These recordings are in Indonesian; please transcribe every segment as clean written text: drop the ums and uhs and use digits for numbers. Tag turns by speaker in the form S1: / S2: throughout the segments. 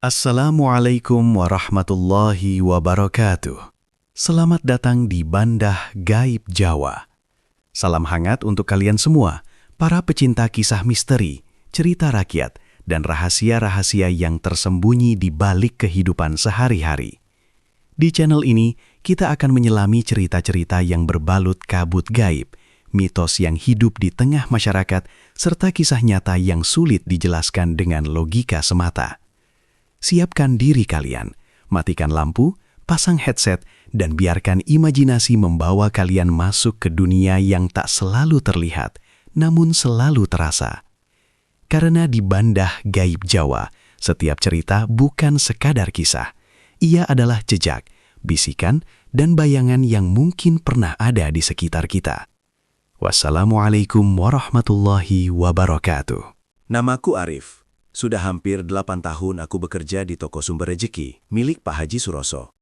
S1: Assalamualaikum warahmatullahi wabarakatuh. Selamat datang di Bandah Gaib Jawa. Salam hangat untuk kalian semua, para pecinta kisah misteri, cerita rakyat, dan rahasia-rahasia yang tersembunyi di balik kehidupan sehari-hari. Di channel ini, kita akan menyelami cerita-cerita yang berbalut kabut gaib, mitos yang hidup di tengah masyarakat, serta kisah nyata yang sulit dijelaskan dengan logika semata. Siapkan diri kalian, matikan lampu, pasang headset, dan biarkan imajinasi membawa kalian masuk ke dunia yang tak selalu terlihat, namun selalu terasa. Karena di Bandah Gaib Jawa, setiap cerita bukan sekadar kisah. Ia adalah jejak, bisikan, dan bayangan yang mungkin pernah ada di sekitar kita. Wassalamualaikum warahmatullahi wabarakatuh.
S2: Namaku Arif. Sudah hampir 8 tahun aku bekerja di toko sumber rejeki milik Pak Haji Suroso.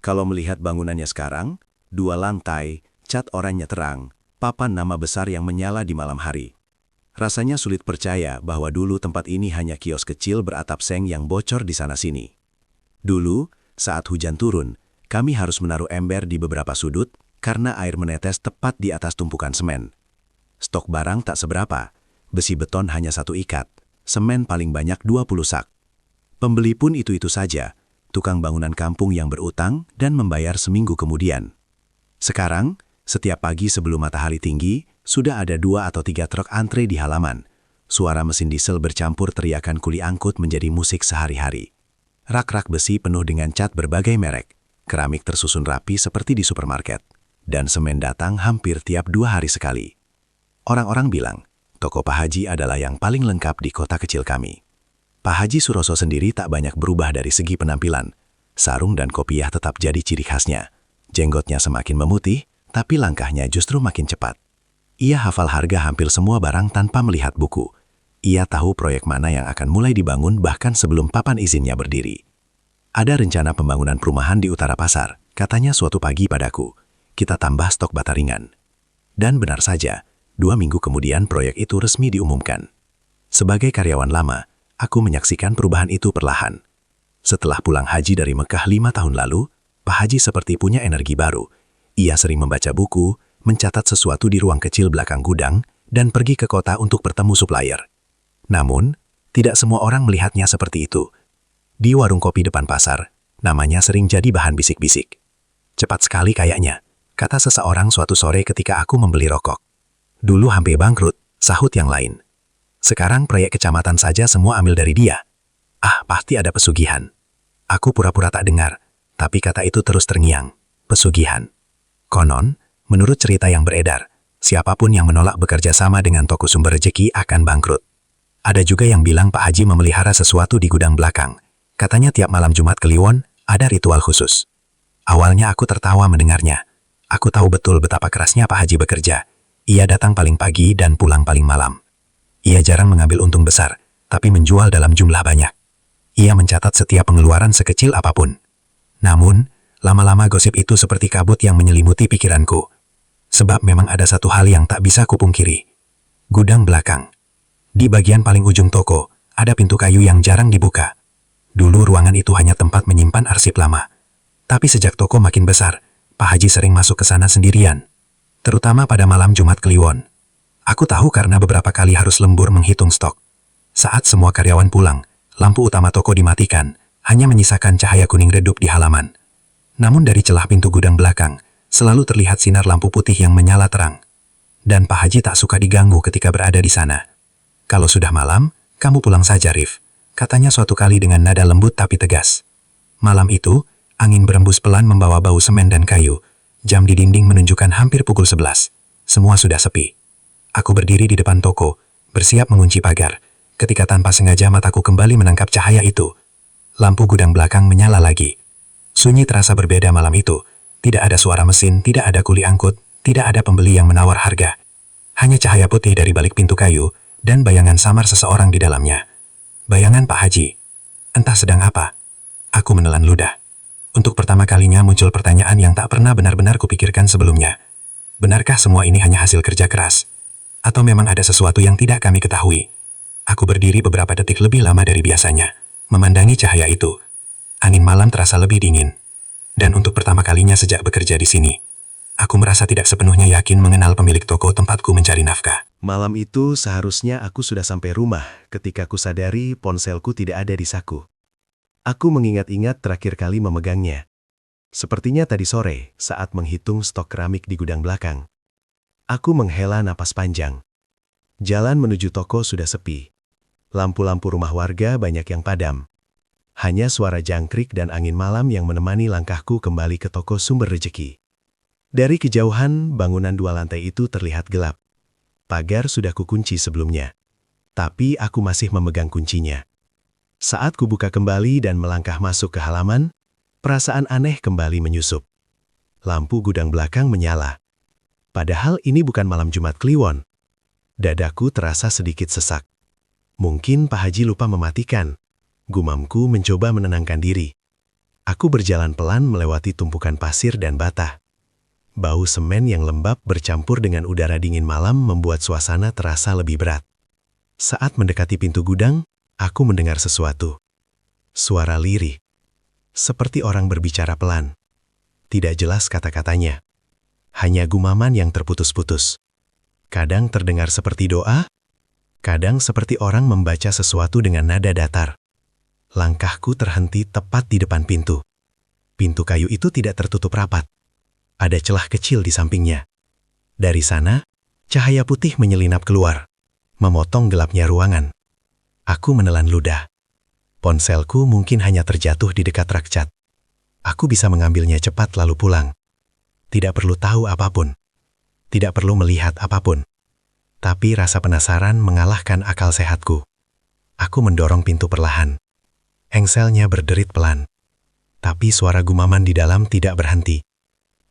S2: Kalau melihat bangunannya sekarang, 2 lantai, cat oranye terang, papan nama besar yang menyala di malam hari. Rasanya sulit percaya bahwa dulu tempat ini hanya kios kecil beratap seng yang bocor di sana-sini. Dulu, saat hujan turun, kami harus menaruh ember di beberapa sudut karena air menetes tepat di atas tumpukan semen. Stok barang tak seberapa, besi beton hanya 1 ikat. Semen paling banyak 20 sak. Pembeli pun itu-itu saja, tukang bangunan kampung yang berutang dan membayar seminggu kemudian. Sekarang, setiap pagi sebelum matahari tinggi, sudah ada 2 atau 3 truk antre di halaman. Suara mesin diesel bercampur teriakan kuli angkut menjadi musik sehari-hari. Rak-rak besi penuh dengan cat berbagai merek, keramik tersusun rapi seperti di supermarket, dan semen datang hampir tiap 2 hari sekali. Orang-orang bilang, toko Pak Haji adalah yang paling lengkap di kota kecil kami. Pak Haji Suroso sendiri tak banyak berubah dari segi penampilan. Sarung dan kopiah tetap jadi ciri khasnya. Jenggotnya semakin memutih, tapi langkahnya justru makin cepat. Ia hafal harga hampir semua barang tanpa melihat buku. Ia tahu proyek mana yang akan mulai dibangun bahkan sebelum papan izinnya berdiri. Ada rencana pembangunan perumahan di utara pasar, katanya suatu pagi padaku. Kita tambah stok bata ringan. Dan benar saja, 2 minggu kemudian proyek itu resmi diumumkan. Sebagai karyawan lama, aku menyaksikan perubahan itu perlahan. Setelah pulang haji dari Mekah 5 tahun lalu, Pak Haji seperti punya energi baru. Ia sering membaca buku, mencatat sesuatu di ruang kecil belakang gudang, dan pergi ke kota untuk bertemu supplier. Namun, tidak semua orang melihatnya seperti itu. Di warung kopi depan pasar, namanya sering jadi bahan bisik-bisik. Cepat sekali kayaknya, kata seseorang suatu sore ketika aku membeli rokok. Dulu hampir bangkrut, sahut yang lain. Sekarang proyek kecamatan saja semua ambil dari dia. Ah, pasti ada pesugihan. Aku pura-pura tak dengar, tapi kata itu terus terngiang. Pesugihan. Konon, menurut cerita yang beredar, siapapun yang menolak bekerja sama dengan toko sumber rejeki akan bangkrut. Ada juga yang bilang Pak Haji memelihara sesuatu di gudang belakang. Katanya tiap malam Jumat Kliwon, ada ritual khusus. Awalnya aku tertawa mendengarnya. Aku tahu betul betapa kerasnya Pak Haji bekerja. Ia datang paling pagi dan pulang paling malam. Ia jarang mengambil untung besar, tapi menjual dalam jumlah banyak. Ia mencatat setiap pengeluaran sekecil apapun. Namun, lama-lama gosip itu seperti kabut yang menyelimuti pikiranku. Sebab memang ada satu hal yang tak bisa kupungkiri. Gudang belakang. Di bagian paling ujung toko, ada pintu kayu yang jarang dibuka. Dulu ruangan itu hanya tempat menyimpan arsip lama. Tapi sejak toko makin besar, Pak Haji sering masuk ke sana sendirian. Terutama pada malam Jumat Kliwon. Aku tahu karena beberapa kali harus lembur menghitung stok. Saat semua karyawan pulang, lampu utama toko dimatikan, hanya menyisakan cahaya kuning redup di halaman. Namun dari celah pintu gudang belakang, selalu terlihat sinar lampu putih yang menyala terang. Dan Pak Haji tak suka diganggu ketika berada di sana. Kalau sudah malam, kamu pulang saja, Rif, katanya suatu kali dengan nada lembut tapi tegas. Malam itu, angin berembus pelan membawa bau semen dan kayu. Jam di dinding menunjukkan hampir pukul 11. Semua sudah sepi. Aku berdiri di depan toko, bersiap mengunci pagar, ketika tanpa sengaja mataku kembali menangkap cahaya itu. Lampu gudang belakang menyala lagi. Sunyi terasa berbeda malam itu. Tidak ada suara mesin, tidak ada kuli angkut, tidak ada pembeli yang menawar harga. Hanya cahaya putih dari balik pintu kayu, dan bayangan samar seseorang di dalamnya. Bayangan Pak Haji. Entah sedang apa. Aku menelan ludah. Untuk pertama kalinya muncul pertanyaan yang tak pernah benar-benar kupikirkan sebelumnya. Benarkah semua ini hanya hasil kerja keras? Atau memang ada sesuatu yang tidak kami ketahui? Aku berdiri beberapa detik lebih lama dari biasanya.
S3: Memandangi cahaya itu, angin malam terasa lebih dingin. Dan untuk pertama kalinya sejak bekerja di sini, aku merasa tidak sepenuhnya yakin mengenal pemilik toko tempatku mencari nafkah.
S2: Malam itu seharusnya aku sudah sampai rumah ketika ku sadari ponselku tidak ada di saku. Aku mengingat-ingat terakhir kali memegangnya. Sepertinya tadi sore saat menghitung stok keramik di gudang belakang. Aku menghela napas panjang. Jalan menuju toko sudah sepi. Lampu-lampu rumah warga banyak yang padam. Hanya suara jangkrik dan angin malam yang menemani langkahku kembali ke toko Sumber Rejeki. Dari kejauhan, bangunan 2 lantai itu terlihat gelap. Pagar sudah kukunci sebelumnya. Tapi aku masih memegang kuncinya. Saat kubuka kembali dan melangkah masuk ke halaman, perasaan aneh kembali menyusup. Lampu gudang belakang menyala. Padahal ini bukan malam Jumat Kliwon. Dadaku terasa sedikit sesak. Mungkin Pak Haji lupa mematikan. Gumamku mencoba menenangkan diri. Aku berjalan pelan melewati tumpukan pasir dan bata. Bau semen yang lembab bercampur dengan udara dingin malam membuat suasana terasa lebih berat. Saat mendekati pintu gudang, aku mendengar sesuatu. Suara lirih. Seperti orang berbicara pelan. Tidak jelas kata-katanya. Hanya gumaman yang terputus-putus. Kadang terdengar seperti doa, kadang seperti orang membaca sesuatu dengan nada datar. Langkahku terhenti tepat di depan pintu. Pintu kayu itu tidak tertutup rapat. Ada celah kecil di sampingnya. Dari sana, cahaya putih menyelinap keluar, memotong gelapnya ruangan. Aku menelan ludah. Ponselku mungkin hanya terjatuh di dekat rak cat. Aku bisa mengambilnya cepat lalu pulang. Tidak perlu tahu apapun. Tidak perlu melihat apapun. Tapi rasa penasaran mengalahkan akal sehatku. Aku mendorong pintu perlahan. Engselnya berderit pelan. Tapi suara gumaman di dalam tidak berhenti.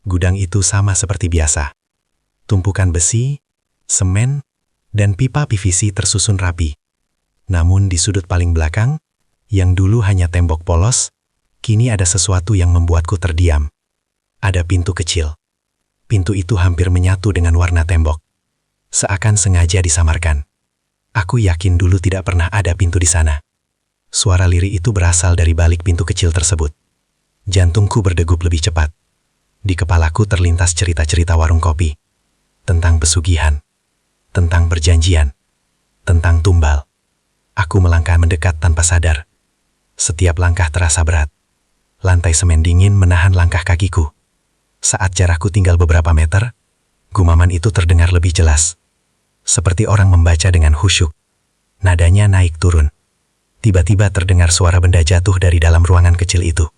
S2: Gudang itu sama seperti biasa. Tumpukan besi, semen, dan pipa PVC tersusun rapi. Namun di sudut paling belakang, yang dulu hanya tembok polos, kini ada sesuatu yang membuatku terdiam. Ada pintu kecil. Pintu itu hampir menyatu dengan warna tembok. Seakan sengaja disamarkan. Aku yakin dulu tidak pernah ada pintu di sana. Suara lirih itu berasal dari balik pintu kecil tersebut. Jantungku berdegup lebih cepat. Di kepalaku terlintas cerita-cerita warung kopi. Tentang pesugihan. Tentang perjanjian. Tentang tumbal. Aku melangkah mendekat tanpa sadar. Setiap langkah terasa berat. Lantai semen dingin menahan langkah kakiku. Saat jarakku tinggal beberapa meter, gumaman itu terdengar lebih jelas. Seperti orang membaca dengan khusyuk. Nadanya naik turun. Tiba-tiba terdengar suara benda jatuh dari dalam ruangan kecil itu.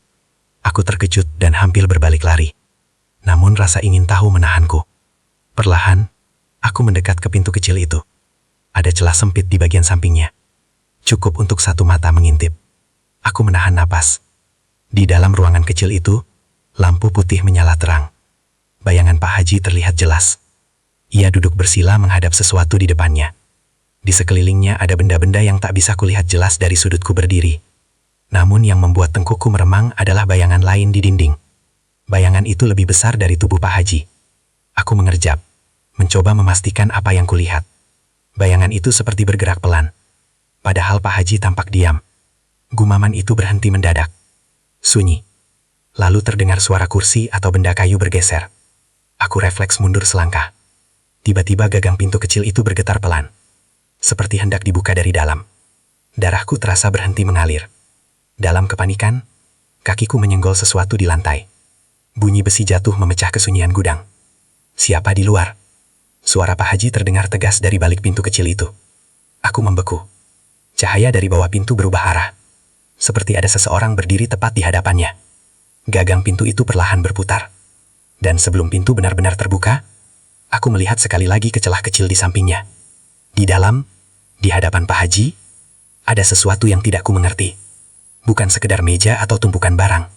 S2: Aku terkejut dan hampir berbalik lari. Namun rasa ingin tahu menahanku. Perlahan, aku mendekat ke pintu kecil itu. Ada celah sempit di bagian sampingnya. Cukup untuk satu mata mengintip. Aku menahan napas. Di dalam ruangan kecil itu, lampu putih menyala terang. Bayangan Pak Haji terlihat jelas. Ia duduk bersila menghadap sesuatu di depannya. Di sekelilingnya ada benda-benda yang tak bisa kulihat jelas dari sudutku berdiri. Namun yang membuat tengkukku meremang adalah bayangan lain di dinding. Bayangan itu lebih besar dari tubuh Pak Haji. Aku mengerjap, mencoba memastikan apa yang kulihat. Bayangan itu seperti bergerak pelan. Padahal Pak Haji tampak diam. Gumaman itu berhenti mendadak. Sunyi. Lalu terdengar suara kursi atau benda kayu bergeser. Aku refleks mundur selangkah. Tiba-tiba gagang pintu kecil itu bergetar pelan. Seperti hendak dibuka dari dalam. Darahku terasa berhenti mengalir. Dalam kepanikan, kakiku menyenggol sesuatu di lantai. Bunyi besi jatuh memecah kesunyian gudang. Siapa di luar? Suara Pak Haji terdengar tegas dari balik pintu kecil itu. Aku membeku. Cahaya dari bawah pintu berubah arah. Seperti ada seseorang berdiri tepat di hadapannya. Gagang pintu itu perlahan berputar. Dan sebelum pintu benar-benar terbuka, aku melihat sekali lagi ke celah kecil di sampingnya. Di dalam, di hadapan Pak Haji, ada sesuatu yang tidak ku mengerti. Bukan sekedar meja atau tumpukan barang.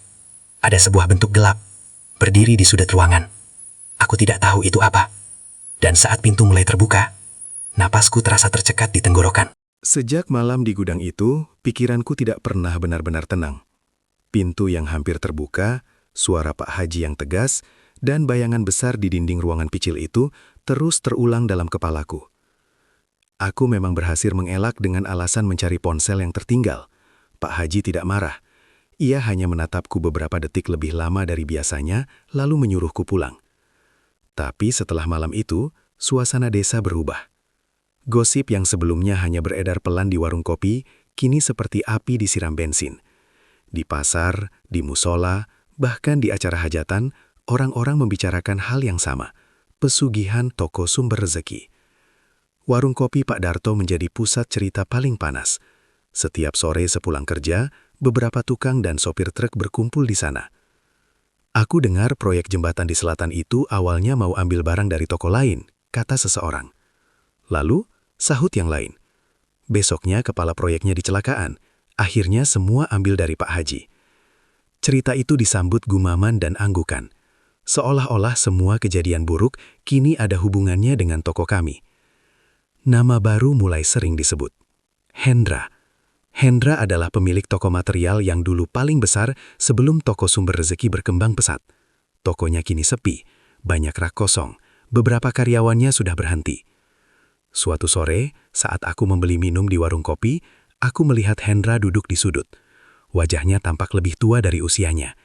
S2: Ada sebuah bentuk gelap, berdiri di sudut ruangan. Aku tidak tahu itu apa. Dan saat pintu mulai terbuka, napasku terasa tercekat di tenggorokan. Sejak malam di gudang itu, pikiranku tidak pernah benar-benar tenang. Pintu yang hampir terbuka, suara Pak Haji yang tegas, dan bayangan besar di dinding ruangan kecil itu terus terulang dalam kepalaku. Aku memang berhasil mengelak dengan alasan mencari ponsel yang tertinggal.
S1: Pak Haji tidak marah. Ia hanya menatapku beberapa detik lebih lama dari biasanya, lalu menyuruhku pulang. Tapi setelah malam itu, suasana desa berubah. Gosip yang sebelumnya hanya beredar pelan di warung kopi, kini seperti api disiram bensin. Di pasar, di musola, bahkan di acara hajatan, orang-orang membicarakan hal yang sama, pesugihan toko sumber rezeki. Warung kopi Pak Darto menjadi pusat cerita paling panas. Setiap sore sepulang kerja, beberapa tukang dan sopir truk berkumpul di sana. Aku dengar proyek jembatan di selatan itu awalnya mau ambil barang dari toko lain, kata seseorang. Lalu, sahut yang lain. Besoknya kepala proyeknya dicelakaan, akhirnya semua ambil dari Pak Haji. Cerita itu disambut gumaman dan anggukan. Seolah-olah semua kejadian buruk kini ada hubungannya dengan toko kami. Nama baru mulai sering disebut. Hendra. Hendra adalah pemilik toko material yang dulu paling besar sebelum toko sumber rezeki berkembang pesat. Tokonya kini sepi, banyak rak kosong, beberapa karyawannya sudah berhenti. Suatu sore, saat aku membeli minum di warung kopi, aku melihat Hendra duduk di sudut. Wajahnya tampak lebih tua dari usianya.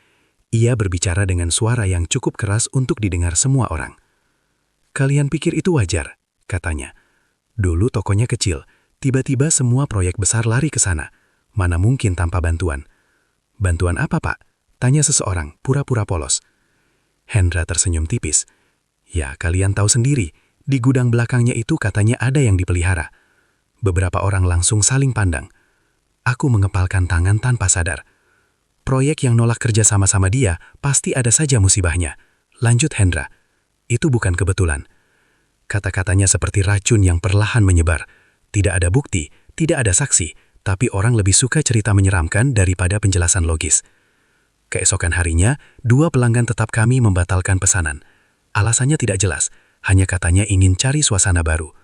S1: Ia berbicara dengan suara yang cukup keras untuk didengar semua orang. "Kalian pikir itu wajar?" katanya. "Dulu tokonya kecil. Tiba-tiba semua proyek besar lari ke sana. Mana mungkin tanpa bantuan?" "Bantuan apa, Pak?" tanya seseorang, pura-pura polos. Hendra tersenyum tipis. "Ya, kalian tahu sendiri, di gudang belakangnya itu katanya ada yang dipelihara." Beberapa orang langsung saling pandang. Aku mengepalkan tangan tanpa sadar. "Proyek yang nolak kerja sama-sama dia, pasti ada saja musibahnya," lanjut Hendra. "Itu bukan kebetulan." Kata-katanya seperti racun yang perlahan menyebar. Tidak ada bukti, tidak ada saksi, tapi orang lebih suka cerita menyeramkan daripada penjelasan logis. Keesokan harinya, 2 pelanggan tetap kami membatalkan pesanan. Alasannya tidak jelas, hanya katanya ingin cari suasana baru.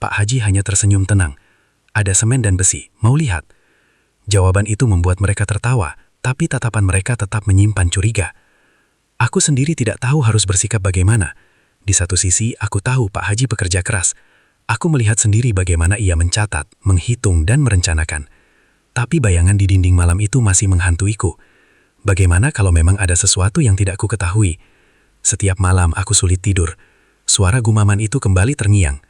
S1: Pak Haji hanya tersenyum tenang. "Ada semen dan besi, mau lihat?" Jawaban itu membuat mereka tertawa, tapi tatapan mereka tetap menyimpan curiga. Aku sendiri tidak tahu harus bersikap bagaimana. Di satu sisi, aku tahu Pak Haji bekerja keras. Aku melihat sendiri bagaimana ia mencatat, menghitung, dan merencanakan. Tapi bayangan di dinding malam itu masih menghantuiku. Bagaimana kalau memang ada sesuatu yang tidak ku ketahui? Setiap malam aku sulit tidur. Suara gumaman itu kembali terngiang.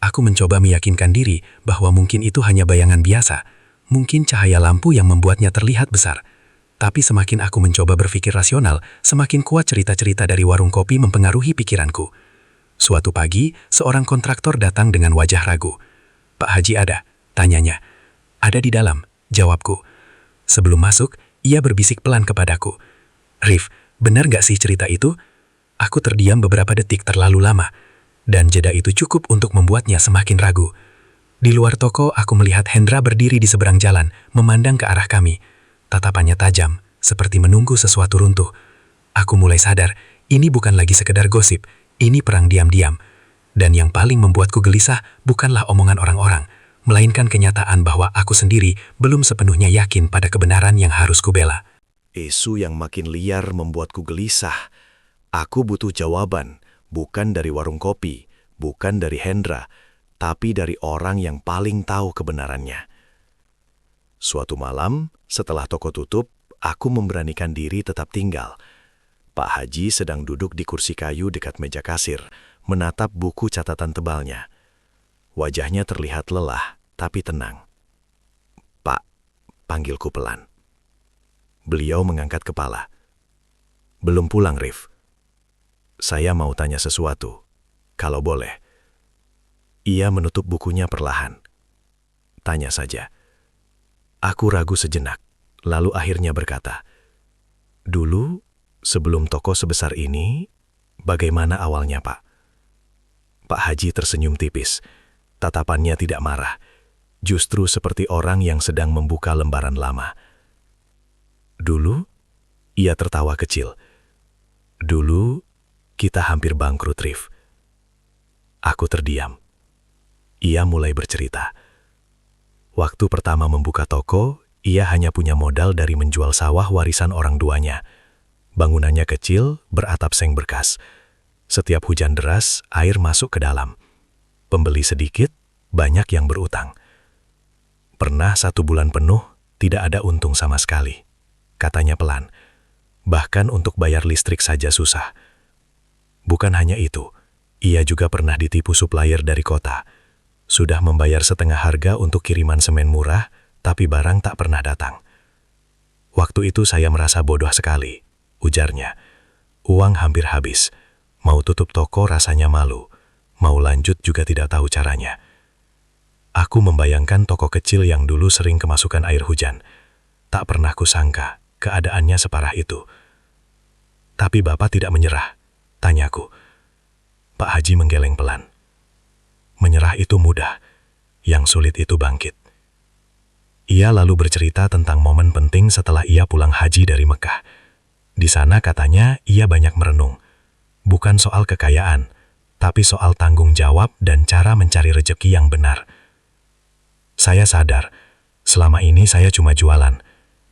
S1: Aku mencoba meyakinkan diri bahwa mungkin itu hanya bayangan biasa. Mungkin cahaya lampu yang membuatnya terlihat besar. Tapi semakin aku mencoba berpikir rasional, semakin kuat cerita-cerita dari warung kopi mempengaruhi pikiranku. Suatu pagi, seorang kontraktor datang dengan wajah ragu. "Pak Haji ada?" tanyanya. "Ada di dalam," jawabku. Sebelum masuk, ia berbisik pelan kepadaku. "Rif, benar gak sih cerita itu?" Aku terdiam beberapa detik terlalu lama, dan jeda itu cukup untuk membuatnya semakin ragu. Di luar toko, aku melihat Hendra berdiri di seberang jalan, memandang ke arah kami. Tatapannya tajam, seperti menunggu sesuatu runtuh. Aku mulai sadar, ini bukan lagi sekedar gosip, ini perang diam-diam. Dan yang paling membuatku gelisah bukanlah omongan orang-orang, melainkan kenyataan bahwa aku sendiri belum sepenuhnya yakin pada kebenaran yang harus kubela.
S2: Isu yang makin liar membuatku gelisah. Aku butuh jawaban, bukan dari warung kopi, bukan dari Hendra, tapi dari orang yang paling tahu kebenarannya. Suatu malam, setelah toko tutup, aku memberanikan diri tetap tinggal. Pak Haji sedang duduk di kursi kayu dekat meja kasir, menatap buku catatan tebalnya. Wajahnya terlihat lelah, tapi tenang. "Pak," panggilku pelan. Beliau mengangkat kepala. "Belum pulang, Rif. Saya mau tanya sesuatu, kalau boleh." Ia menutup bukunya perlahan. "Tanya saja." Aku ragu sejenak, lalu akhirnya berkata, "Dulu, sebelum toko sebesar ini, bagaimana awalnya, Pak?" Pak Haji tersenyum tipis. Tatapannya tidak marah, justru seperti orang yang sedang membuka lembaran lama. "Dulu?" Ia tertawa kecil. "Dulu, kita hampir bangkrut, Rif." Aku terdiam. Ia mulai bercerita. Waktu pertama membuka toko, ia hanya punya modal dari menjual sawah warisan orang tuanya. Bangunannya kecil, beratap seng berkas. Setiap hujan deras, air masuk ke dalam. Pembeli sedikit, banyak yang berutang. Pernah 1 bulan penuh,
S1: Tidak ada untung sama sekali, katanya pelan. Bahkan untuk bayar listrik saja susah. Bukan hanya itu, ia juga pernah ditipu supplier dari kota. Sudah membayar setengah harga untuk kiriman semen murah, tapi barang tak pernah datang. Waktu itu saya merasa bodoh sekali, ujarnya. Uang hampir habis. Mau tutup toko rasanya malu. Mau lanjut juga tidak tahu caranya. Aku membayangkan toko kecil yang dulu sering kemasukan air hujan. Tak pernah kusangka keadaannya separah itu. Tapi Bapak tidak menyerah, tanyaku. Pak Haji menggeleng pelan. Menyerah itu mudah, yang sulit itu bangkit. Ia lalu bercerita tentang momen penting setelah ia pulang haji dari Mekah. Di sana katanya ia banyak merenung. Bukan soal kekayaan, tapi soal tanggung jawab dan cara mencari rezeki yang benar. Saya sadar, selama ini saya cuma jualan,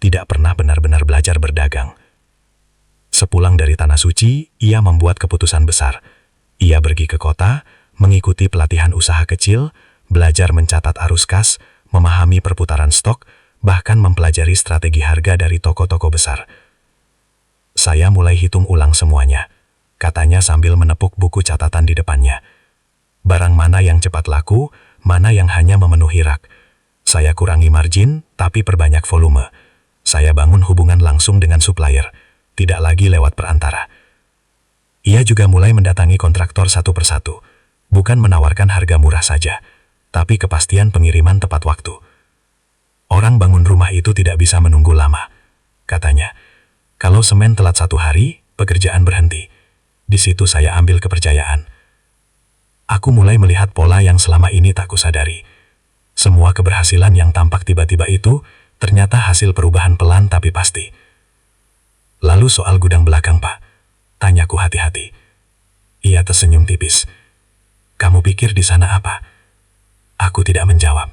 S1: tidak pernah benar-benar belajar berdagang. Sepulang dari Tanah Suci, ia membuat keputusan besar. Ia pergi ke kota, mengikuti pelatihan usaha kecil, belajar mencatat arus kas, memahami perputaran stok, bahkan mempelajari strategi harga dari toko-toko besar. Saya mulai hitung ulang semuanya, katanya sambil menepuk buku catatan di depannya. Barang mana yang cepat laku, mana yang hanya memenuhi rak. Saya kurangi margin, tapi perbanyak volume. Saya bangun hubungan langsung dengan supplier, tidak lagi lewat perantara. Ia juga mulai mendatangi kontraktor satu persatu, bukan menawarkan harga murah saja, tapi kepastian pengiriman tepat waktu. Orang bangun rumah itu tidak bisa menunggu lama, katanya. Kalau semen telat 1 hari, pekerjaan berhenti. Di situ saya ambil kepercayaan. Aku mulai melihat pola yang selama ini tak kusadari. Semua keberhasilan yang tampak tiba-tiba itu ternyata hasil perubahan pelan tapi pasti. Lalu soal gudang belakang, Pak, tanyaku hati-hati. Ia tersenyum tipis. Kamu pikir di sana apa? Aku tidak menjawab.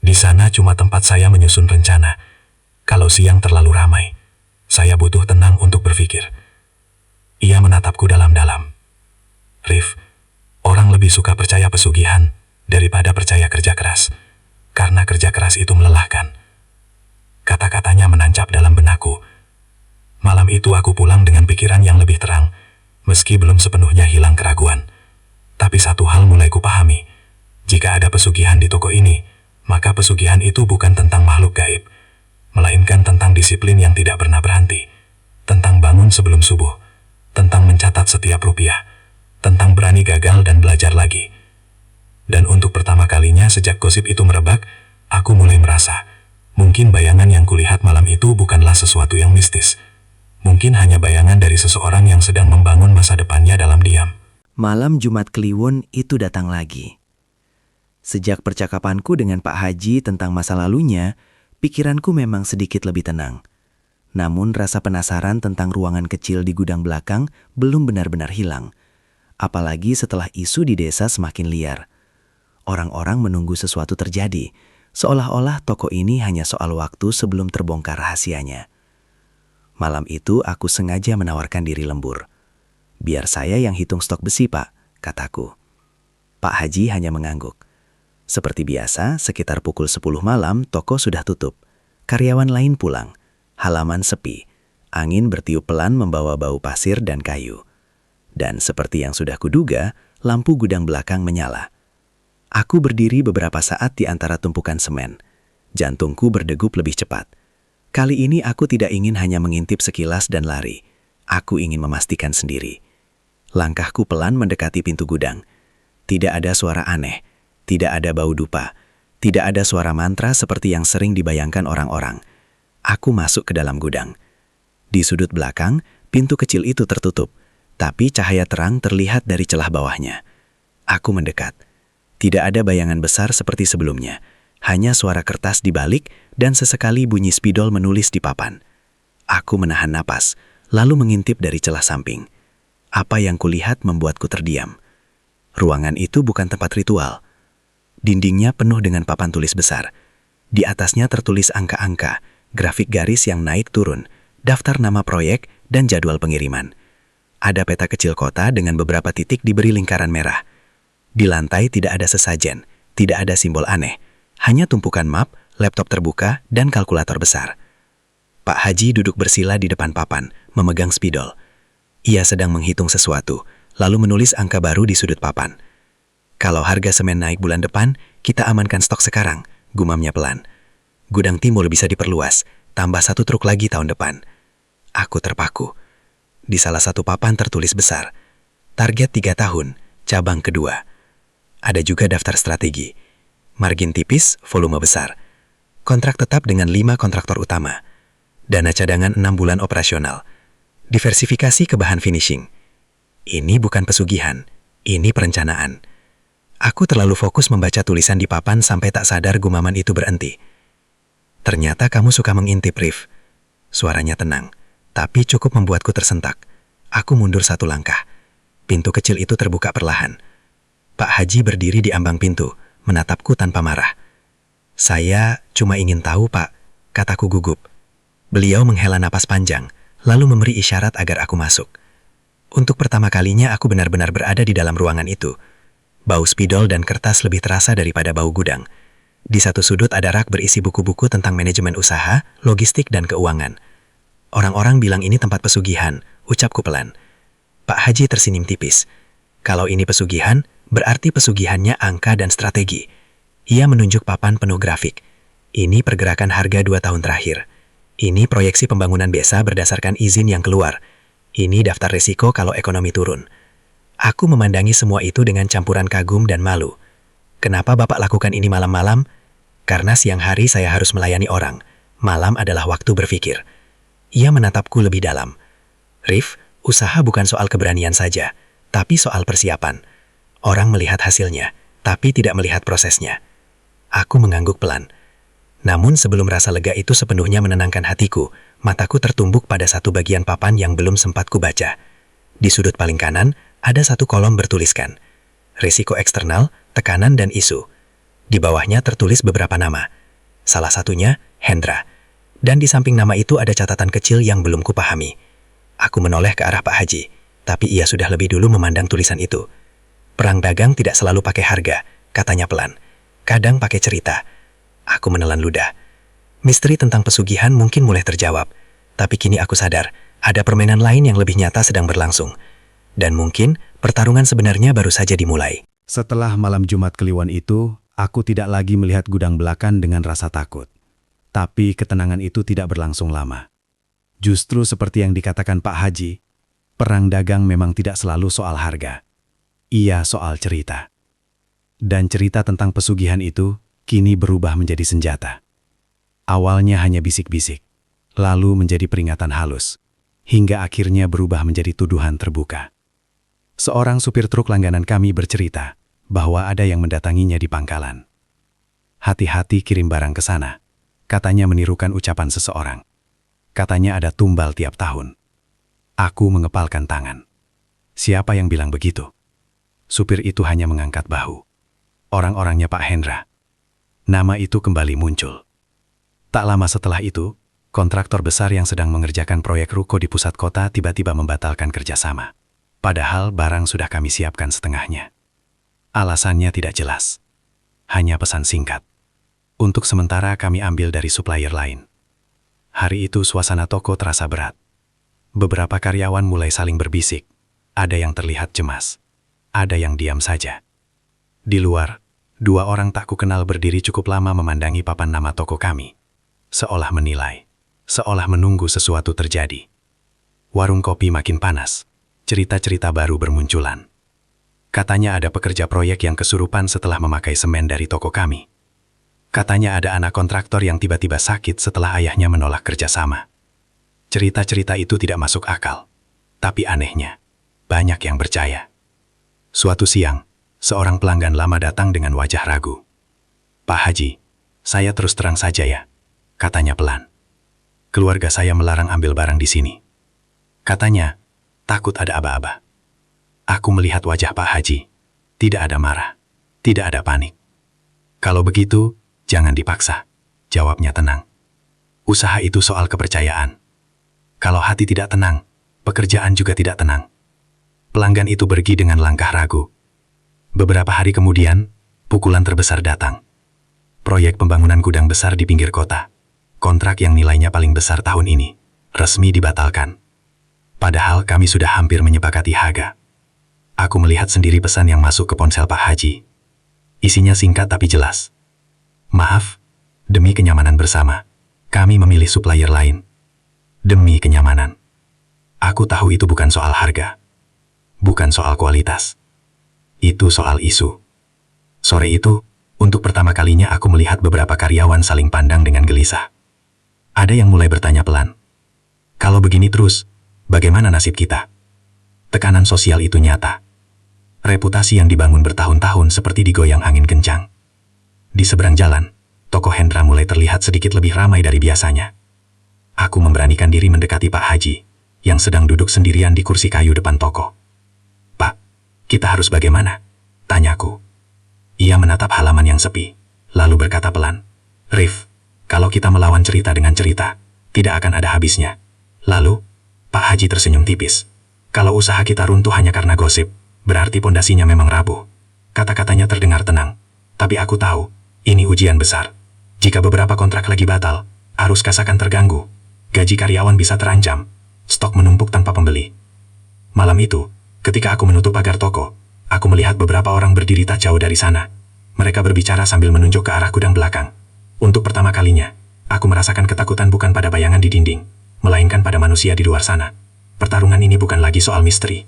S1: Di sana cuma tempat saya menyusun rencana. Kalau siang terlalu ramai, saya butuh tenang untuk berpikir. Ia menatapku dalam-dalam. Rif, orang lebih suka percaya pesugihan daripada percaya kerja keras. Karena kerja keras itu melelahkan. Kata-katanya menancap dalam benakku. Malam itu aku pulang dengan pikiran yang lebih terang, meski belum sepenuhnya hilang keraguan. Tapi satu hal mulai kupahami. Jika ada pesugihan di toko ini, maka pesugihan itu bukan tentang makhluk gaib, melainkan tentang disiplin yang tidak pernah berhenti, tentang bangun sebelum subuh, tentang mencatat setiap rupiah, tentang berani gagal dan belajar lagi. Dan untuk pertama kalinya sejak gosip itu merebak, aku mulai merasa, mungkin bayangan yang kulihat malam itu bukanlah sesuatu yang mistis. Mungkin hanya bayangan dari seseorang yang sedang membangun masa depannya dalam diam.
S4: Malam Jumat Kliwon itu datang lagi. Sejak percakapanku dengan Pak Haji tentang masa lalunya, pikiranku memang sedikit lebih tenang. Namun rasa penasaran tentang ruangan kecil di gudang belakang belum benar-benar hilang. Apalagi setelah isu di desa semakin liar. Orang-orang menunggu sesuatu terjadi, seolah-olah toko ini hanya soal waktu sebelum terbongkar rahasianya. Malam itu aku sengaja menawarkan diri lembur. Biar saya yang hitung stok besi, Pak, kataku. Pak Haji hanya mengangguk. Seperti biasa, sekitar pukul 10 malam toko sudah tutup. Karyawan lain pulang. Halaman sepi. Angin bertiup pelan membawa bau pasir dan kayu. Dan seperti yang sudah kuduga, lampu gudang belakang menyala. Aku berdiri beberapa saat di antara tumpukan semen. Jantungku berdegup lebih cepat. Kali ini aku tidak ingin hanya mengintip sekilas dan lari. Aku ingin memastikan sendiri. Langkahku pelan mendekati pintu gudang. Tidak ada suara aneh. Tidak ada bau dupa. Tidak ada suara mantra seperti yang sering dibayangkan orang-orang. Aku masuk ke dalam gudang. Di sudut belakang, pintu kecil itu tertutup, tapi cahaya terang terlihat dari celah bawahnya. Aku mendekat. Tidak ada bayangan besar seperti sebelumnya. Hanya suara kertas dibalik dan sesekali bunyi spidol menulis di papan. Aku menahan napas, lalu mengintip dari celah samping. Apa yang kulihat membuatku terdiam. Ruangan itu bukan tempat ritual. Dindingnya penuh dengan papan tulis besar. Di atasnya tertulis angka-angka, grafik garis yang naik turun, daftar nama proyek, dan jadwal pengiriman. Ada peta kecil kota dengan beberapa titik diberi lingkaran merah. Di lantai tidak ada sesajen, tidak ada simbol aneh, hanya tumpukan map, laptop terbuka, dan kalkulator besar. Pak Haji duduk bersila di depan papan, memegang spidol. Ia sedang menghitung sesuatu, lalu menulis angka baru di sudut papan. Kalau harga semen naik bulan depan, kita amankan stok sekarang, gumamnya pelan. Gudang timur bisa diperluas, tambah 1 truk lagi tahun depan. Aku terpaku. Di salah satu papan tertulis besar, target 3 tahun, cabang kedua. Ada juga daftar strategi. Margin tipis, volume besar. Kontrak tetap dengan 5 kontraktor utama. Dana cadangan 6 bulan operasional. Diversifikasi ke bahan finishing. Ini bukan pesugihan, ini perencanaan. Aku terlalu fokus membaca tulisan di papan sampai tak sadar gumaman itu berhenti. Ternyata kamu suka mengintip, Rif. Suaranya tenang, tapi cukup membuatku tersentak. Aku mundur 1 langkah. Pintu kecil itu terbuka perlahan. Pak Haji berdiri di ambang pintu, menatapku tanpa marah. Saya cuma ingin tahu, Pak, kataku gugup. Beliau menghela napas panjang, lalu memberi isyarat agar aku masuk. Untuk pertama kalinya aku benar-benar berada di dalam ruangan itu. Bau spidol dan kertas lebih terasa daripada bau gudang. Di satu sudut ada rak berisi buku-buku tentang manajemen usaha, logistik, dan keuangan. Orang-orang bilang ini tempat pesugihan, ucapku pelan. Pak Haji tersenyum tipis. Kalau ini pesugihan, berarti pesugihannya angka dan strategi. Ia menunjuk papan penuh grafik. Ini pergerakan harga 2 tahun terakhir. Ini proyeksi pembangunan desa berdasarkan izin yang keluar. Ini daftar resiko kalau ekonomi turun. Aku memandangi semua itu dengan campuran kagum dan malu. Kenapa Bapak lakukan ini malam-malam? Karena siang hari saya harus melayani orang. Malam adalah waktu berpikir. Ia menatapku lebih dalam. Rif, usaha bukan soal keberanian saja, tapi soal persiapan. Orang melihat hasilnya, tapi tidak melihat prosesnya. Aku mengangguk pelan. Namun sebelum rasa lega itu sepenuhnya menenangkan hatiku, mataku tertumbuk pada satu bagian papan yang belum sempat kubaca. Di sudut paling kanan, ada satu kolom bertuliskan, risiko eksternal, tekanan, dan isu. Di bawahnya tertulis beberapa nama. Salah satunya, Hendra. Dan di samping nama itu ada catatan kecil yang belum kupahami. Aku menoleh ke arah Pak Haji, tapi ia sudah lebih dulu memandang tulisan itu. Perang dagang tidak selalu pakai harga, katanya pelan. Kadang pakai cerita. Aku menelan ludah. Misteri tentang pesugihan mungkin mulai terjawab. Tapi kini aku sadar, ada permainan lain yang lebih nyata sedang berlangsung. Dan mungkin pertarungan sebenarnya baru saja dimulai.
S1: Setelah malam Jumat Kliwon itu, aku tidak lagi melihat gudang belakang dengan rasa takut. Tapi ketenangan itu tidak berlangsung lama. Justru seperti yang dikatakan Pak Haji, perang dagang memang tidak selalu soal harga. Ia soal cerita. Dan cerita tentang pesugihan itu kini berubah menjadi senjata. Awalnya hanya bisik-bisik, lalu menjadi peringatan halus, hingga akhirnya berubah menjadi tuduhan terbuka. Seorang supir truk langganan kami bercerita bahwa ada yang mendatanginya di pangkalan. Hati-hati kirim barang ke sana, katanya menirukan ucapan seseorang. Katanya ada tumbal tiap tahun. Aku mengepalkan tangan. Siapa yang bilang begitu? Supir itu hanya mengangkat bahu. Orang-orangnya Pak Hendra. Nama itu kembali muncul. Tak lama setelah itu, kontraktor besar yang sedang mengerjakan proyek ruko di pusat kota tiba-tiba membatalkan kerjasama. Padahal barang sudah kami siapkan setengahnya. Alasannya tidak jelas. Hanya pesan singkat. Untuk sementara kami ambil dari supplier lain. Hari itu suasana toko terasa berat. Beberapa karyawan mulai saling berbisik. Ada yang terlihat cemas. Ada yang diam saja. Di luar, 2 orang tak kukenal berdiri cukup lama memandangi papan nama toko kami. Seolah menilai, seolah menunggu sesuatu terjadi. Warung kopi makin panas. Cerita-cerita baru bermunculan. Katanya ada pekerja proyek yang kesurupan setelah memakai semen dari toko kami. Katanya ada anak kontraktor yang tiba-tiba sakit setelah ayahnya menolak kerjasama. Cerita-cerita itu tidak masuk akal. Tapi anehnya, banyak yang percaya. Suatu siang, seorang pelanggan lama datang dengan wajah ragu. Pak Haji, saya terus terang saja ya, katanya pelan. Keluarga saya melarang ambil barang di sini. Katanya, takut ada aba-aba. Aku melihat wajah Pak Haji. Tidak ada marah, tidak ada panik. Kalau begitu, jangan dipaksa, jawabnya tenang. Usaha itu soal kepercayaan. Kalau hati tidak tenang, pekerjaan juga tidak tenang. Pelanggan itu pergi dengan langkah ragu. Beberapa hari kemudian, pukulan terbesar datang.
S3: Proyek pembangunan gudang besar di pinggir kota. Kontrak yang nilainya paling besar tahun ini resmi dibatalkan. Padahal kami sudah hampir menyepakati harga. Aku melihat sendiri pesan yang masuk ke ponsel Pak Haji. Isinya singkat tapi jelas. Maaf, demi kenyamanan bersama, kami memilih supplier lain. Demi kenyamanan. Aku tahu itu bukan soal harga. Bukan soal kualitas. Itu soal isu. Sore itu, untuk pertama kalinya aku melihat beberapa karyawan saling pandang dengan gelisah. Ada yang mulai bertanya pelan. Kalau begini terus, bagaimana nasib kita? Tekanan sosial itu nyata. Reputasi yang dibangun bertahun-tahun seperti digoyang angin kencang. Di seberang jalan, toko Hendra mulai terlihat sedikit lebih ramai dari biasanya. Aku memberanikan diri mendekati Pak Haji, yang sedang duduk sendirian di kursi kayu depan toko. Pak, kita harus bagaimana? Tanyaku. Ia menatap halaman yang sepi, lalu berkata pelan. Rif, kalau kita melawan cerita dengan cerita, tidak akan ada habisnya. Lalu, Pak Haji tersenyum tipis. Kalau usaha kita runtuh hanya karena gosip, berarti pondasinya memang rapuh. Kata-katanya terdengar tenang. Tapi aku tahu, ini ujian besar. Jika beberapa kontrak lagi batal, arus kas akan terganggu. Gaji karyawan bisa terancam. Stok menumpuk tanpa pembeli. Malam itu, ketika aku menutup pagar toko, aku melihat beberapa orang berdiri tak jauh dari sana. Mereka berbicara sambil menunjuk ke arah gudang belakang. Untuk pertama kalinya, aku merasakan ketakutan bukan pada bayangan di dinding, melainkan pada manusia di luar sana. Pertarungan ini bukan lagi soal misteri.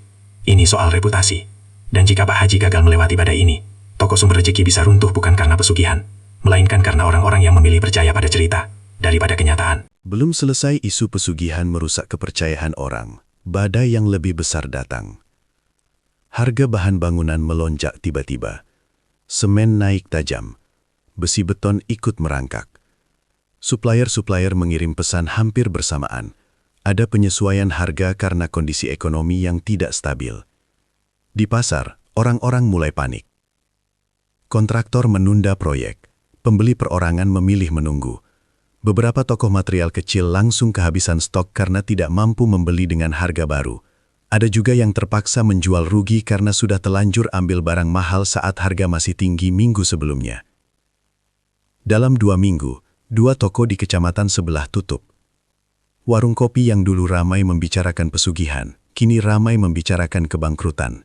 S3: Ini soal reputasi. Dan jika Pak Haji gagal melewati badai ini, toko Sumber Rejeki bisa runtuh bukan karena pesugihan, melainkan karena orang-orang yang memilih percaya pada cerita, daripada kenyataan.
S2: Belum selesai isu pesugihan merusak kepercayaan orang, badai yang lebih besar datang. Harga bahan bangunan melonjak tiba-tiba. Semen naik tajam. Besi beton ikut merangkak. Supplier-supplier mengirim pesan hampir bersamaan. Ada penyesuaian harga karena kondisi ekonomi yang tidak stabil. Di pasar, orang-orang mulai panik. Kontraktor menunda proyek. Pembeli perorangan memilih menunggu. Beberapa toko material kecil langsung kehabisan stok karena tidak mampu membeli dengan harga baru. Ada juga yang terpaksa menjual rugi karena sudah telanjur ambil barang mahal saat harga masih tinggi minggu sebelumnya. Dalam 2 minggu, 2 toko di kecamatan sebelah tutup. Warung kopi yang dulu ramai membicarakan pesugihan, kini ramai membicarakan kebangkrutan.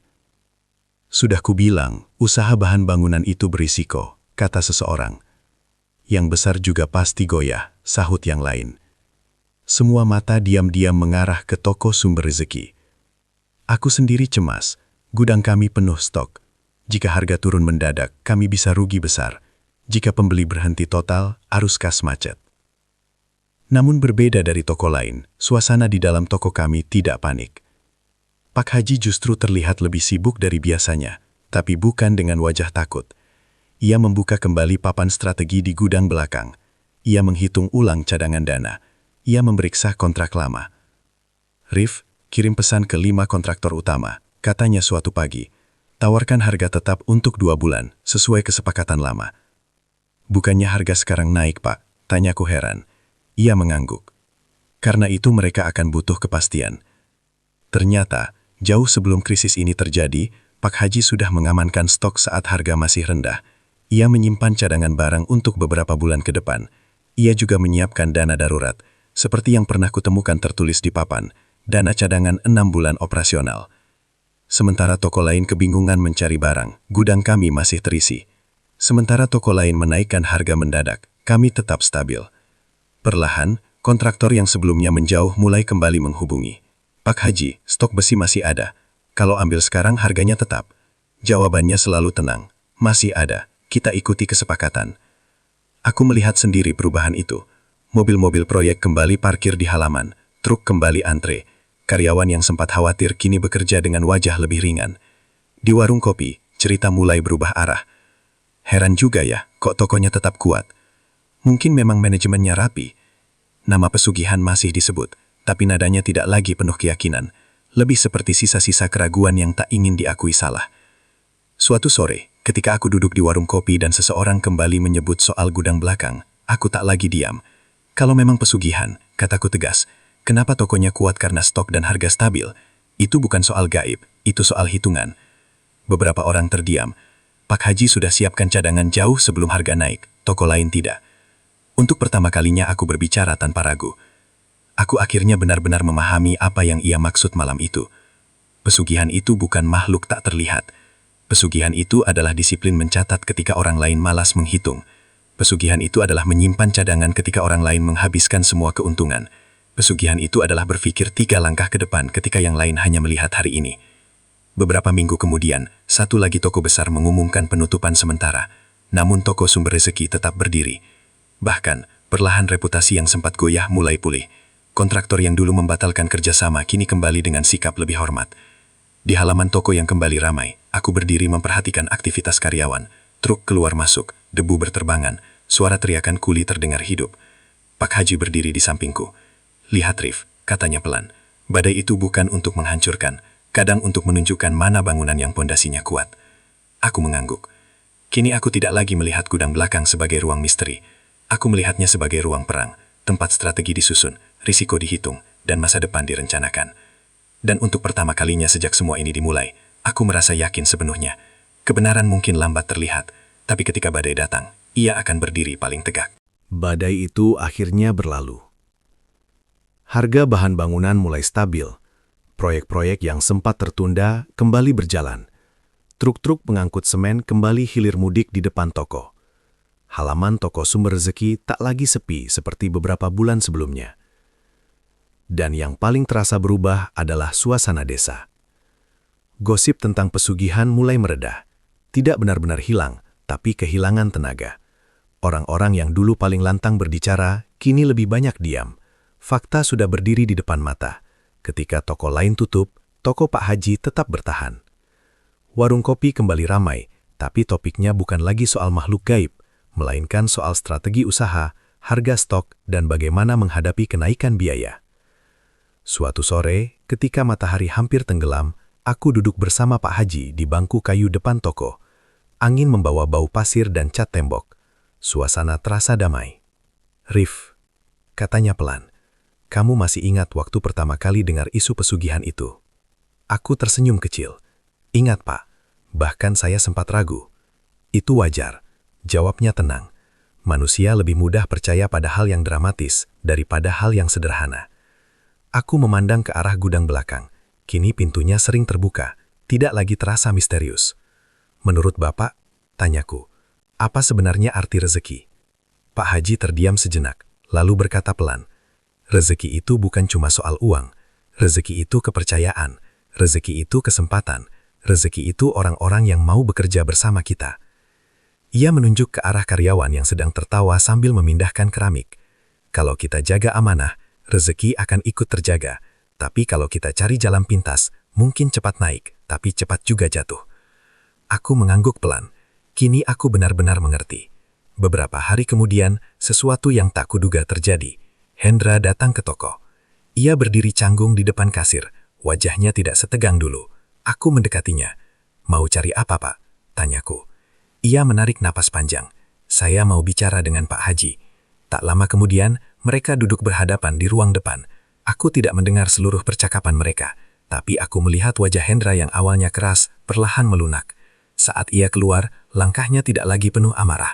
S2: Sudah kubilang, usaha bahan bangunan itu berisiko, kata seseorang. Yang besar juga pasti goyah, sahut yang lain. Semua mata diam-diam mengarah ke toko Sumber Rejeki. Aku sendiri cemas, gudang kami penuh stok. Jika harga turun mendadak, kami bisa rugi besar. Jika pembeli berhenti total, arus kas macet. Namun berbeda dari toko lain, suasana di dalam toko kami tidak panik. Pak Haji justru terlihat lebih sibuk dari biasanya, tapi bukan dengan wajah takut. Ia membuka kembali papan strategi di gudang belakang. Ia menghitung ulang cadangan dana. Ia memeriksa kontrak lama. Rif, kirim pesan ke 5 kontraktor utama, katanya suatu pagi. Tawarkan harga tetap untuk 2 bulan, sesuai kesepakatan lama. Bukannya harga sekarang naik, Pak? Tanyaku heran. Ia mengangguk. Karena itu mereka akan butuh kepastian. Ternyata, jauh sebelum krisis ini terjadi, Pak Haji sudah mengamankan stok saat harga masih rendah. Ia menyimpan cadangan barang untuk beberapa bulan ke depan. Ia juga menyiapkan dana darurat, seperti yang pernah kutemukan tertulis di papan, dana cadangan 6 bulan operasional. Sementara toko lain kebingungan mencari barang, gudang kami masih terisi. Sementara toko lain menaikkan harga mendadak, kami tetap stabil. Perlahan, kontraktor yang sebelumnya menjauh mulai kembali menghubungi. Pak Haji, stok besi masih ada. Kalau ambil sekarang harganya tetap. Jawabannya selalu tenang. Masih ada. Kita ikuti kesepakatan. Aku melihat sendiri perubahan itu. Mobil-mobil proyek kembali parkir di halaman. Truk kembali antre. Karyawan yang sempat khawatir kini bekerja dengan wajah lebih ringan. Di warung kopi, cerita mulai berubah arah. Heran juga ya, kok tokonya tetap kuat. Mungkin memang manajemennya rapi. Nama pesugihan masih disebut, tapi nadanya tidak lagi penuh keyakinan. Lebih seperti sisa-sisa keraguan yang tak ingin diakui salah. Suatu sore, ketika aku duduk di warung kopi dan seseorang kembali menyebut soal gudang belakang, aku tak lagi diam. Kalau memang pesugihan, kataku tegas, kenapa tokonya kuat karena stok dan harga stabil? Itu bukan soal gaib, itu soal hitungan. Beberapa orang terdiam. Pak Haji sudah siapkan cadangan jauh sebelum harga naik.
S3: toko lain tidak. Untuk pertama kalinya aku berbicara tanpa ragu. Aku akhirnya benar-benar memahami apa yang ia maksud malam itu. Pesugihan itu bukan makhluk tak terlihat. Pesugihan itu adalah disiplin mencatat ketika orang lain malas menghitung. Pesugihan itu adalah menyimpan cadangan ketika orang lain menghabiskan semua keuntungan. Pesugihan itu adalah berpikir 3 langkah ke depan ketika yang lain hanya melihat hari ini. Beberapa minggu kemudian, satu lagi toko besar mengumumkan penutupan sementara. Namun toko Sumber Rezeki tetap berdiri. Bahkan, perlahan reputasi yang sempat goyah mulai pulih. Kontraktor yang dulu membatalkan kerjasama kini kembali dengan sikap lebih hormat. Di halaman toko yang kembali ramai, aku berdiri memperhatikan aktivitas karyawan. Truk keluar masuk, debu berterbangan, suara teriakan kuli terdengar hidup. Pak Haji berdiri di sampingku. "Lihat Rif," katanya pelan. "Badai itu bukan untuk menghancurkan, kadang untuk menunjukkan mana bangunan yang pondasinya kuat." Aku mengangguk. Kini aku tidak lagi melihat gudang belakang sebagai ruang misteri. Aku melihatnya sebagai ruang perang, tempat strategi disusun, risiko dihitung, dan masa depan direncanakan. Dan untuk pertama kalinya sejak semua ini dimulai, aku merasa yakin sepenuhnya. Kebenaran mungkin lambat terlihat, tapi ketika badai datang, ia akan berdiri paling tegak.
S1: Badai itu akhirnya berlalu. Harga bahan bangunan mulai stabil. Proyek-proyek yang sempat tertunda kembali berjalan. Truk-truk pengangkut semen kembali hilir mudik di depan toko. Halaman toko Sumber Rezeki tak lagi sepi seperti beberapa bulan sebelumnya. Dan yang paling terasa berubah adalah suasana desa. Gosip tentang pesugihan mulai mereda. Tidak benar-benar hilang, tapi kehilangan tenaga. Orang-orang yang dulu paling lantang berbicara, kini lebih banyak diam. Fakta sudah berdiri di depan mata. Ketika toko lain tutup, toko Pak Haji tetap bertahan. Warung kopi kembali ramai, tapi topiknya bukan lagi soal makhluk gaib, melainkan soal strategi usaha, harga stok, dan bagaimana menghadapi kenaikan biaya. Suatu sore, ketika matahari hampir tenggelam, aku duduk bersama Pak Haji di bangku kayu depan toko. Angin membawa bau pasir dan cat tembok. Suasana terasa damai. "Rif," katanya pelan, "kamu masih ingat waktu pertama kali dengar isu pesugihan itu?" Aku tersenyum kecil. "Ingat, Pak. Bahkan saya sempat ragu." "Itu wajar," jawabnya tenang. "Manusia lebih mudah percaya pada hal yang dramatis daripada hal yang sederhana." Aku memandang ke arah gudang belakang. Kini pintunya sering terbuka, tidak lagi terasa misterius. "Menurut Bapak," tanyaku, "apa sebenarnya arti rezeki?" Pak Haji terdiam sejenak, lalu berkata pelan, "Rezeki itu bukan cuma soal uang. Rezeki itu kepercayaan. Rezeki itu kesempatan. Rezeki itu orang-orang yang mau bekerja bersama kita." Ia menunjuk ke arah karyawan yang sedang tertawa sambil memindahkan keramik. "Kalau kita jaga amanah, rezeki akan ikut terjaga. Tapi kalau kita cari jalan pintas, mungkin cepat naik, tapi cepat juga jatuh." Aku mengangguk pelan. Kini aku benar-benar mengerti. Beberapa hari kemudian, sesuatu yang tak kuduga terjadi. Hendra datang ke toko. Ia berdiri canggung di depan kasir. Wajahnya tidak setegang dulu. Aku mendekatinya. "Mau cari apa, Pak?" tanyaku. Ia menarik napas panjang. "Saya mau bicara dengan Pak Haji." Tak lama kemudian, mereka duduk berhadapan di ruang depan. Aku tidak mendengar seluruh percakapan mereka, tapi aku melihat wajah Hendra yang awalnya keras, perlahan melunak. Saat ia keluar, langkahnya tidak lagi penuh amarah.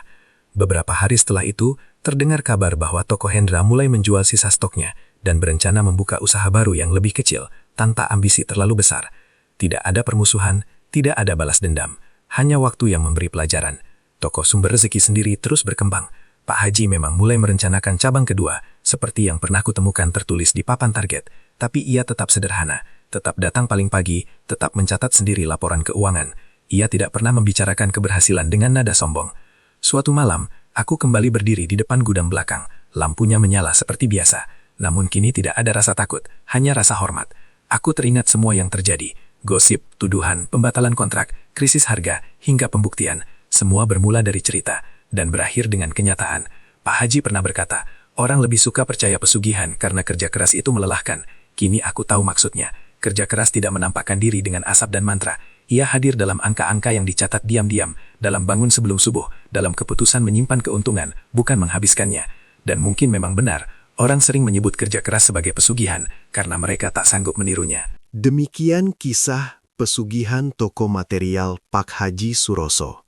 S1: Beberapa hari setelah itu, terdengar kabar bahwa toko Hendra mulai menjual sisa stoknya dan berencana membuka usaha baru yang lebih kecil, tanpa ambisi terlalu besar. Tidak ada permusuhan, tidak ada balas dendam. Hanya waktu yang memberi pelajaran. Toko Sumber Rezeki sendiri terus berkembang. Pak Haji memang mulai merencanakan cabang kedua, seperti yang pernah kutemukan tertulis di papan target. Tapi ia tetap sederhana, tetap datang paling pagi, tetap mencatat sendiri laporan keuangan. Ia tidak pernah membicarakan keberhasilan dengan nada sombong. Suatu malam, aku kembali berdiri di depan gudang belakang. Lampunya menyala seperti biasa. Namun kini tidak ada rasa takut, hanya rasa hormat. Aku teringat semua yang terjadi. Gosip, tuduhan, pembatalan kontrak, krisis harga, hingga pembuktian. Semua bermula dari cerita dan berakhir dengan kenyataan. Pak Haji pernah berkata, orang lebih suka percaya pesugihan karena kerja keras itu melelahkan. Kini aku tahu maksudnya. Kerja keras tidak menampakkan diri dengan asap dan mantra. Ia hadir dalam angka-angka yang dicatat diam-diam, dalam bangun sebelum subuh, dalam keputusan menyimpan keuntungan, bukan menghabiskannya. Dan mungkin memang benar, orang sering menyebut kerja keras sebagai pesugihan karena mereka tak sanggup menirunya. Demikian kisah pesugihan toko material Pak Haji Suroso.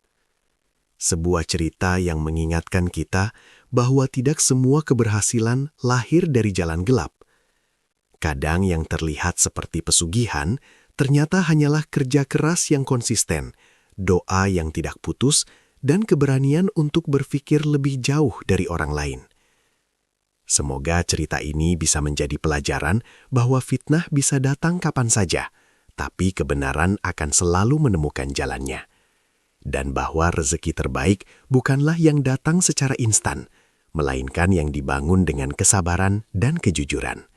S1: Sebuah cerita yang mengingatkan kita bahwa tidak semua keberhasilan lahir dari jalan gelap. Kadang yang terlihat seperti pesugihan, ternyata hanyalah kerja keras yang konsisten, doa yang tidak putus, dan keberanian untuk berpikir lebih jauh dari orang lain. Semoga cerita ini bisa menjadi pelajaran bahwa fitnah bisa datang kapan saja, tapi kebenaran akan selalu menemukan jalannya. Dan bahwa rezeki terbaik bukanlah yang datang secara instan, melainkan yang dibangun dengan kesabaran dan kejujuran.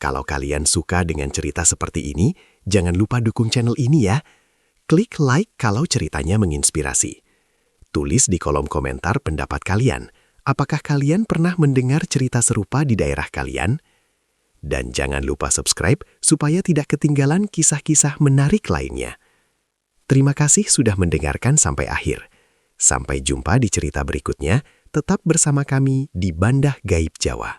S1: Kalau kalian suka dengan cerita seperti ini, jangan lupa dukung channel ini ya. Klik like kalau ceritanya menginspirasi. Tulis di kolom komentar pendapat kalian. Apakah kalian pernah mendengar cerita serupa di daerah kalian? Dan jangan lupa subscribe supaya tidak ketinggalan kisah-kisah menarik lainnya. Terima kasih sudah mendengarkan sampai akhir. Sampai jumpa di cerita berikutnya, tetap bersama kami di Bandah Gaib Jawa.